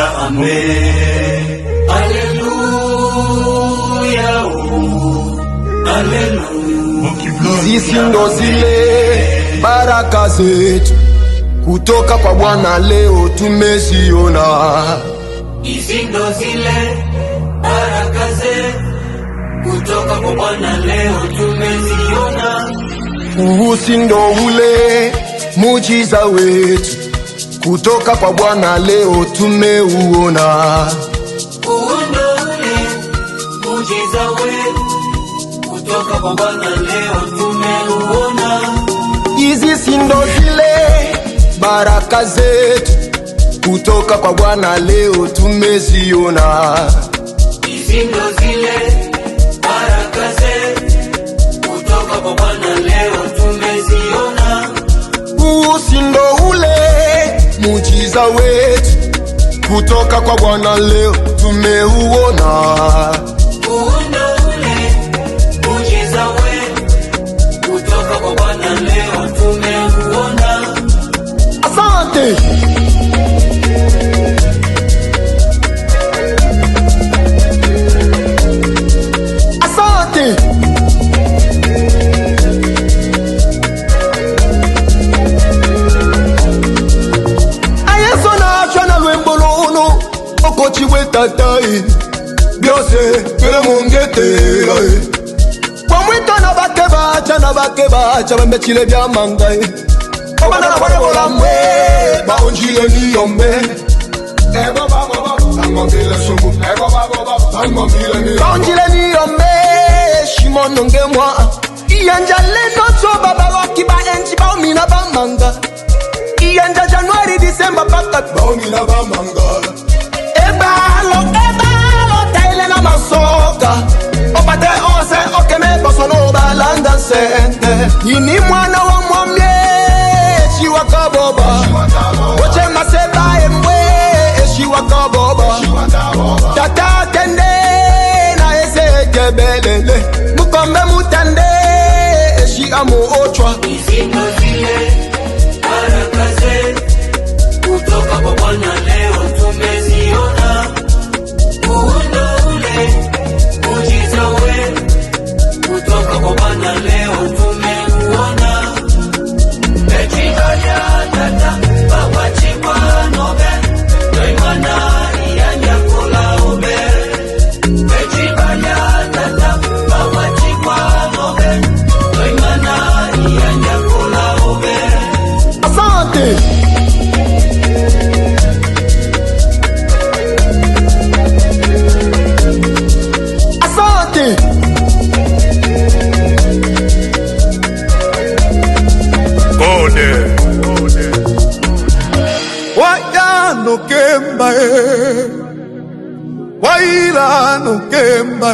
Haleluya, amen. Haleluya, haleluya. Sisi ndo zile baraka zetu kutoka kwa Bwana leo tumeziona. Hizi ndo zile baraka zetu kutoka kwa Bwana leo tumeziona. Usi ndo ule muujiza wetu kutoka kwa Bwana leo tumeuona. Ndo ule muujiza wetu kutoka kwa Bwana leo tumeuona. Hizi si ndo zile baraka zetu kutoka kwa Bwana leo tumeziona. Hizi ndo zile baraka zetu kutoka kwa Bwana leo tumeziona. Usi ndo ule muujiza wetu kutoka kwa Bwana leo tumeuona. Ndo ule muujiza wetu kutoka kwa Bwana leo tumeuona. Asante. Asante. Ayeso na achana lwembolono okochiwe tatai byose twele mungetera kwa mwito na bake bacha bambechile bya mangai obana na bale bolamwe baonjile niyombe baonjile niyombe shimono ngemwa iyanja leno so babaloki ba enji baomina bamanga iyanja Januari Disemba paka baomina bamanga ebalo taile na masoka opate ose okeme bosono balanda sente ini mwana wa mwamye shiwa kaboba oche maseba emwe shiwa kaboba tata tende na ese kebelele mukombe mutande shi amu ochwa. Hizi ndo zile baraka zetu kutoka kwa Bwana leo tumeziona. Ndo ule muujiza wetu kutoka kwa Bwana leo tumeuona. Echikanya tata bawachikwa nobe noimana iyanya kula ube. Echikanya tata bawachikwa nobe noimana iyanya kula ube. Asante. Asante. Waya no kemba waila no kemba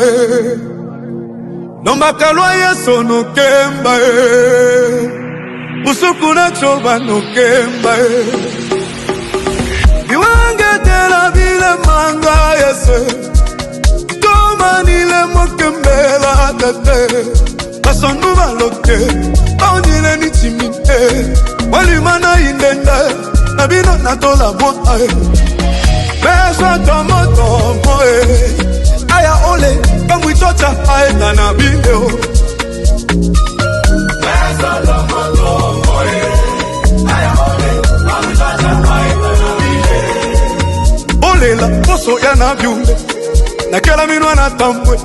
no makalwa yeso no kemba usuku na choba no kemba iwange tela vile manga yese toma nile mokembela tate basonu baloke baonile ni timite walimana indende nabino natola mwa Beso tomo aya ole kamwitocha aenda na bideo. Beso tomo aya ole kamwitocha aenda na bideo. Ole la poso ya na biule na kela minwa na tambwe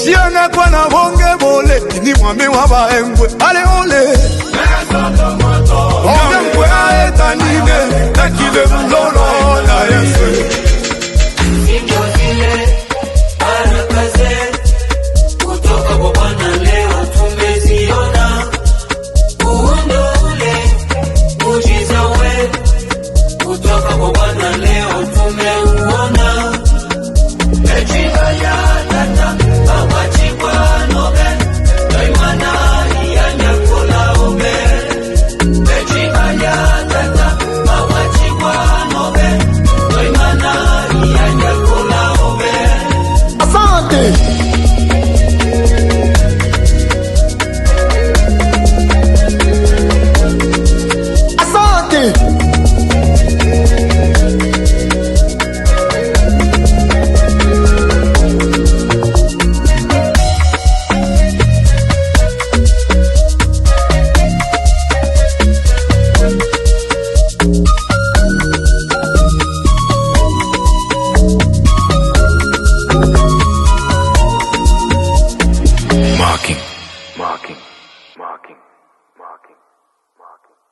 sianga kwa na bonge bole ni mwame wa baengwe ale ole. Beso tomo ongwe aeta nine takile mlolo